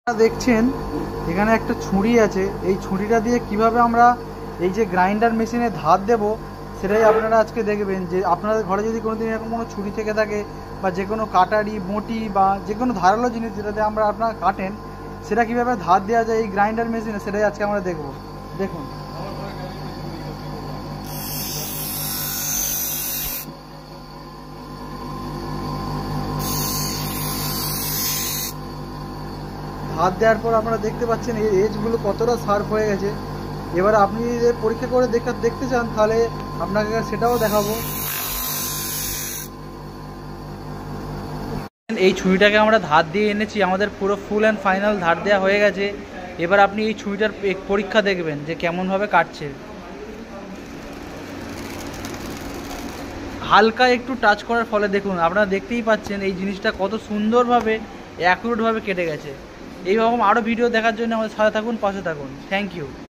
দেখছেন এখানে একটা ছুরি আছে। এই ছুরিটা দিয়ে কিভাবে আমরা এই যে গ্রাইন্ডার মেশিনে ধার দেব সেটাই আপনারা আজকে দেখবেন। যে আপনাদের ঘরে যদি কোনোদিন এরকম কোনো ছুরি থেকে থাকে বা যে কোনো কাটারি বটি বা যে কোনো ধারালো জিনিস যেটাতে আপনারা কাটেন সেটা কিভাবে ধার দেওয়া যায় এই গ্রাইন্ডার মেশিনে, সেটাই আজকে আমরা দেখব। দেখুন হাত দেওয়ার পর আপনারা দেখতে পাচ্ছেন এই এজগুলো কতটা শার্প হয়ে গেছে। এবার আপনি যদি পরীক্ষা করে দেখতে চান তাহলে আপনাকে সেটাও দেখাবো। এই ছুরিটাকে আমরা ধার দিয়ে এনেছি, আমাদের পুরো ফুল অ্যান্ড ফাইনাল ধার দেওয়া হয়ে গেছে। এবার আপনি এই ছুরিটার পরীক্ষা দেখবেন যে কেমনভাবে কাটছে। হালকা একটু টাচ করার ফলে দেখুন আপনারা দেখতেই পাচ্ছেন এই জিনিসটা কত সুন্দরভাবে অ্যাকুরেটভাবে কেটে গেছে। এইরকম আরও ভিডিও দেখার জন্য আমাদের সাথে থাকুন, পাশে থাকুন। Thank you.